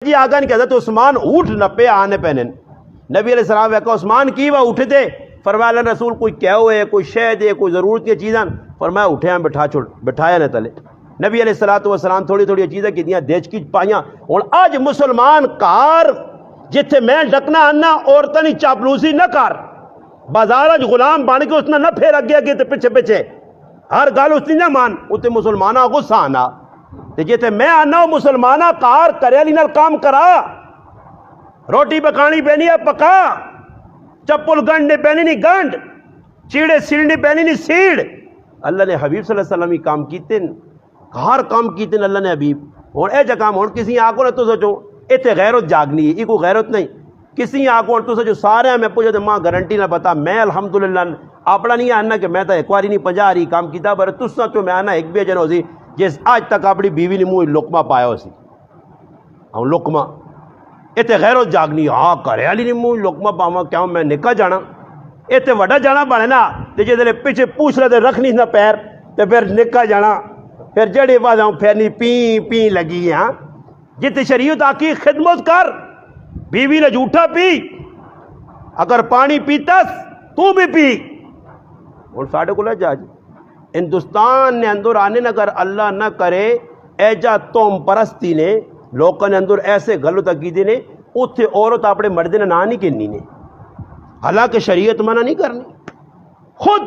کی آگا نہیں کہتا تو عثمان اٹھ نپے آنے پہنے نبی علیہ السلام کہا عثمان کی وہ اٹھے تھے فرمایا اللہ رسول کوئی کیا ہوئے کوئی شہد ہے کوئی ضرورت کی چیزاں فرمایا اٹھے ہیں بٹھایا نہ تلے نبی علیہ السلام تھوڑی تھوڑی چیزیں کی دیاں دیچ کی پائیاں اور آج مسلمان کار جتھے میں ڈکنا آنا عورتیں نہیں چاپلوسی نہ کر بازار اج غلام بن کے اس نہ پھیر اگے اگے تے پیچھے پیچھے ہر گل اس نہ مان اتنے مسلمانہ غصہ آنا تے جتھے میں آنا مسلمانہ کار کریالی نال کام کرا روٹی پکانی پینی ہے پکا چپل گنڈ پینی نہیں گنڈ چیڑے سیڑنی پینی نہیں سیڑ اللہ نے حبیب صلی اللہ علیہ وسلم ہی کام کیتے ہر کام کیتے اللہ نے حبیب اور اے جا کام ہوں کسی آنکھوں نے تو سوچو اتنے غیرت جاگنی ہے یہ کوئی غیرت نہیں کسی آنکھوں تو سوچو سارے میں پوچھو تو ماں گارنٹی نہ پتا میں الحمدللہ اپنا نہیں آنا کہ میں تو ایک باری نہیں 50 ہی کام کیتا پر تسا تو میں آنا ایک بھی جن ہو سی جس آج تک اپنی بیوی نے منہ لقمہ پایا ہو سی ہوں لقمہ اتنے غیرت جاگنی ہاں کرے والی نے منہ لقمہ پاوا کیوں میں نکا جانا اتنے وڈا جانا بنے نا تو جی پیچھے پوچھ رہے رکھنی نہ پیر تو پھر نکا جانا پھر جڑے بعد پھرنی پی پی لگی ہاں جتنے شریعت آکی خدمت کر بیوی نے جھوٹا پی اگر پانی پیتس تو بھی پی اور ساڑھے کو لے جاج ہندوستان نے اندر آنے نہ کر اللہ نہ کرے ایجا توم پرستی نے لوگوں نے اندر ایسے غلط عقیدے نے اتنے عورت اپنے مرد نے نہ نہیں کہنی نے حالانکہ شریعت منع نہیں کرنی خود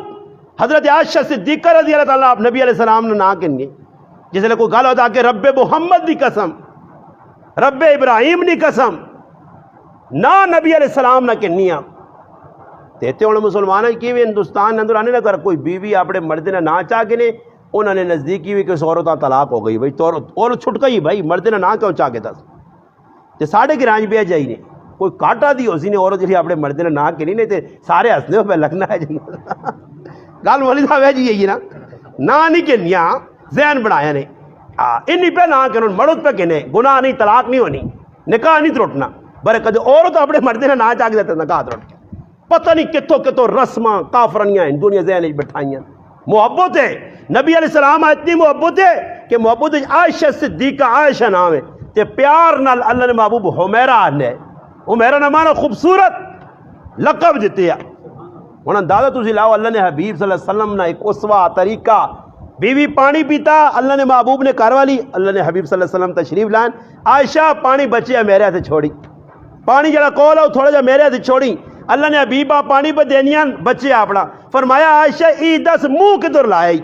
حضرت عائشہ صدیقہ رضی اللہ تعالیٰ نبی علیہ السلام نے نہ کہنی جس نے کوئی گل ہوتا کہ رب محمد دی قسم رب ابراہیم دی قسم نہ نبی علیہ السلام نہ کہنی آپ دیتے ہونے مسلمان کی بھی ہندوستان اندر آنے نہ کر کوئی بیوی اپنے مرد نے نہ چاہ کے نے انہوں نے نزدیکی بھی کہ اس عورت طلاق ہو گئی بھائی تو عورت چھٹ گئی بھائی مرد نے نہ کیوں چاہ کے دس تے ساڑھے کی رانج بھی جائی نے کوئی کاٹا دی ہو سی نے عورت جی اپنے مرد نے نہ کے نہیں تے سارے ہنسنے ہو پہ لگنا ہے جی گل والی صاحب ہے جی یہی نا نہیں کہنیاں ذہن بنایا نے انی پہ نہ کہ مرد پہ کہنے گناہ نہیں طلاق نہیں ہونی نکاح نہیں ترٹنا برے کدے عورت اپنے مرد نے نہ چاہ کے دیتے نکاح ترٹ کے پتہ نہیں کتوں رسماں کافرنیاں ہیں دنیا ذہن بٹھائیاں محبت ہے نبی علیہ السلام اتنی محبت ہے کہ محبت عائشہ صدیقہ عائشہ نام ہے تے پیار نال اللہ نے محبوب حمیرہ آنے حمیرہ نہ مانا خوبصورت لقب دیتے ہیں انہوں اندازہ تسی لاؤ اللہ نے حبیب صلی اللہ علیہ وسلم نے ایک اسوہ طریقہ بیوی پانی پیتا اللہ نے محبوب نے کار والی اللہ نے حبیب صلی اللہ علیہ وسلم تشریف لائن عائشہ پانی بچے میرے ہاتھ چھوڑی پانی جڑا کول ہے تھوڑا جا میرے ہاتھ چھوڑی اللہ نے حبیبہ پانی پہ دینیاں بچے اپنا فرمایا عائشہ ای دس منہ کدھر لائے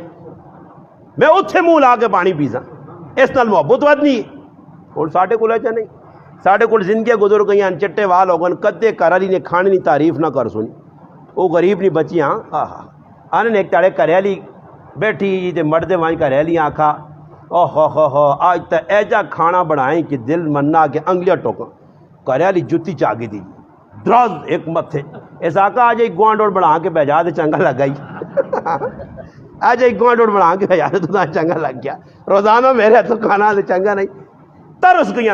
میں اتھے منہ لا کے پانی پیسا اس نال محبت ود نہیں اور ساڑھے کو لے نہیں ساڑھے کو زندگی گزر گئی ہیں چٹے وال ہو گئے کدے کرالی نے کھانے نہیں تعریف نہ کر سنی وہ غریب نہیں بچی ہاں آنے نے ایک تاڑے کریالی بیٹھی تے مردے وہاں کریالی آنکھا ہو آج تا ایجا کھانا بڑھائیں کہ دل مننا کہ انگلیاں ٹوکا کریالی جتی چاگی دی دراز ایک متھے اس آقا آج ایک گوانڈوڑ بڑھا کے بھیجا دے چنگا لگ گئی آج ایک گوانڈوڑ بڑھا کے بھیجا دے تو چنگا لگ گیا روزانہ میرے تو کھانا دے چنگا نہیں ترس گئی